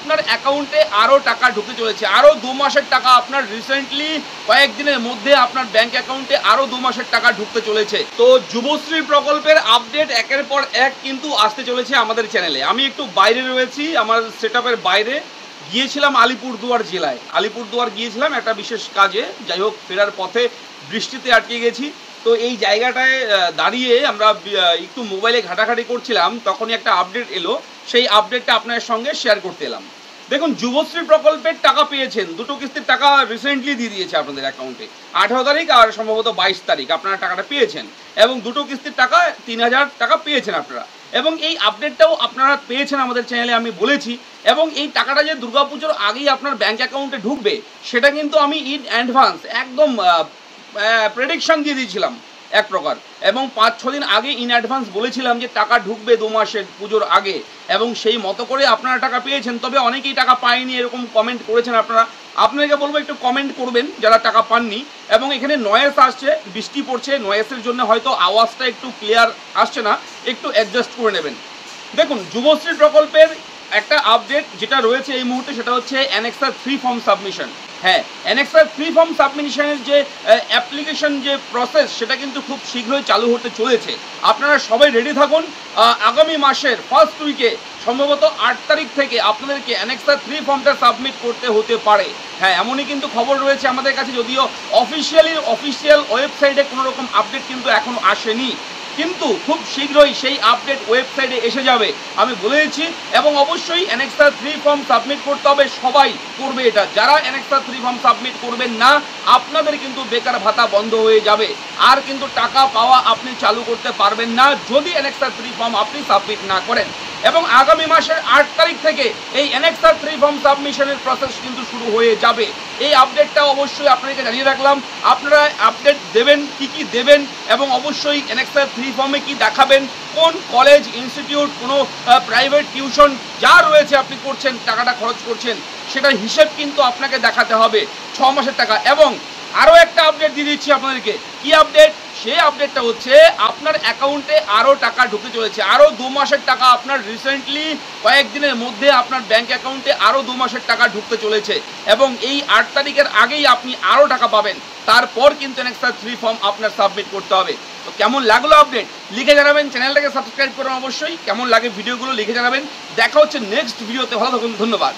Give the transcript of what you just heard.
আপনার অ্যাকাউন্টে আরও টাকা ঢুকতে চলেছে, আরও 2 মাসের টাকা আপনার রিসেন্টলি কয়েকদিনের মধ্যে আপনার ব্যাংক অ্যাকাউন্টে আরও 2 মাসের টাকা ঢুকতে চলেছে। তো যুবশ্রী প্রকল্পের আপডেট একের পর এক কিন্তু আসতে চলেছে আমাদের চ্যানেলে। আমি একটু বাইরে রয়েছি, আমার সেটআপের বাইরে গিয়েছিলাম আলিপুরদুয়ার জেলায়। আলিপুরদুয়ার গিয়েছিলাম একটা বিশেষ কাজে, যাই হোক ফেরার পথে বৃষ্টিতে আটকে গেছি। তো এই জায়গাটায় দাঁড়িয়ে আমরা একটু মোবাইলে ঘাটাঘাটি করছিলাম, তখনই একটা আপডেট এলো, সেই আপডেটটা আপনার সঙ্গে শেয়ার করতে এলাম। দেখুন, যুবশ্রী প্রকল্পের টাকা পেয়েছেন, দুটো কিস্তির টাকা রিসেন্টলি দিয়ে দিয়েছে আপনাদের অ্যাকাউন্টে। 18 তারিখ আর সম্ভবত 22 তারিখ আপনারা টাকাটা পেয়েছেন, এবং দুটো কিস্তির টাকা 3000 টাকা পেয়েছেন আপনারা। এবং এই আপডেটটাও আপনারা পেয়েছেন আমাদের চ্যানেলে, আমি বলেছি। এবং এই টাকাটা যে দুর্গাপুজোর আগেই আপনার ব্যাংক অ্যাকাউন্টে ঢুকবে, সেটা কিন্তু আমি ইন অ্যাডভান্স একদম প্রেডিকশন দিয়ে দিয়েছিলাম এক প্রকার, এবং 5-6 দিন আগে ইন অ্যাডভান্স বলেছিলাম যে টাকা ঢুকবে 2 মাসের পুজোর আগে, এবং সেই মতো করে আপনারা টাকা পেয়েছেন। তবে অনেকেই টাকা পায়নি এরকম কমেন্ট করেছেন আপনারা। আপনাকে বলবো একটু কমেন্ট করবেন যারা টাকা পাননি। এবং এখানে নয়েস আসছে, বৃষ্টি পড়ছে, নয়েসের জন্য হয়তো আওয়াজটা একটু ক্লিয়ার আসছে না, একটু অ্যাডজাস্ট করে নেবেন। দেখুন, যুবশ্রী প্রকল্পের একটা আপডেট যেটা রয়েছে এই মুহূর্তে, সেটা হচ্ছে অ্যানেক্সার 3 ফর্ম সাবমিশন। হ্যাঁ, অ্যানেক্সার 3 ফর্ম সাবমিশনের যে অ্যাপ্লিকেশন যে প্রসেস, সেটা কিন্তু খুব শীঘ্রই চালু হতে চলেছে। আপনারা সবাই রেডি থাকুন। আগামী মাসের ফার্স্ট উইকে সম্ভবত 8 তারিখ থেকে আপনাদেরকে অ্যানেক্সার 3 ফর্মটা সাবমিট করতে হতে পারে। হ্যাঁ, এমনই কিন্তু খবর রয়েছে আমাদের কাছে, যদিও অফিসিয়াল ওয়েবসাইটে কোনো রকম আপডেট কিন্তু এখনও আসেনি, কিন্তু খুব শীঘ্রই সেই আপডেট ওয়েবসাইটে এসে যাবে, আমি বলে দিচ্ছি। এবং অবশ্যই অ্যানেক্সার 3 ফর্ম সাবমিট করতে হবে, সবাই করবে এটা। যারা অ্যানেক্সার 3 ফর্ম সাবমিট করবেন না, আপনাদের কিন্তু বেকার ভাতা বন্ধ হয়ে যাবে, আর কিন্তু টাকা পাওয়া আপনি চালু করতে পারবেন না যদি অ্যানেক্সার 3 ফর্ম আপনি সাবমিট না করেন। এবং আগামী মাসের 8 তারিখ থেকে এই অ্যানেক্সার 3 ফর্ম সাবমিশনের প্রসেস কিন্তু শুরু হয়ে যাবে। এই আপডেটটা অবশ্যই আপনাদেরকে জানিয়ে রাখলাম। আপনারা আপডেট দেবেন, কি দেবেন, এবং অবশ্যই অ্যানেক্সার 3 ফর্মে কি দেখাবেন, কোন কলেজ, ইনস্টিটিউট, কোনো প্রাইভেট টিউশন যা রয়েছে আপনি করছেন, টাকাটা খরচ করছেন, সেটার হিসেব কিন্তু আপনাকে দেখাতে হবে 6 মাসের টাকা। এবং আরও একটা আপডেট দিয়ে দিচ্ছি আপনাদেরকে। কি আপডেট? সেই আপডেটটা হচ্ছে আপনার অ্যাকাউন্টে আরও টাকা ঢুকতে চলেছে, আরও 2 মাসের টাকা আপনার রিসেন্টলি কয়েকদিনের মধ্যে আপনার ব্যাংক অ্যাকাউন্টে আরও 2 মাসের টাকা ঢুকতে চলেছে। এবং এই 8 তারিখের আগেই আপনি আরও টাকা পাবেন। তারপর কিন্তু অ্যানেক্সার 3 ফর্ম আপনার সাবমিট করতে হবে। তো কেমন লাগলো আপডেট লিখে জানাবেন, চ্যানেলটাকে সাবস্ক্রাইব করুন অবশ্যই। কেমন লাগে ভিডিওগুলো লিখে জানাবেন। দেখা হচ্ছে নেক্সট ভিডিওতে, ভালো থাকুন, ধন্যবাদ।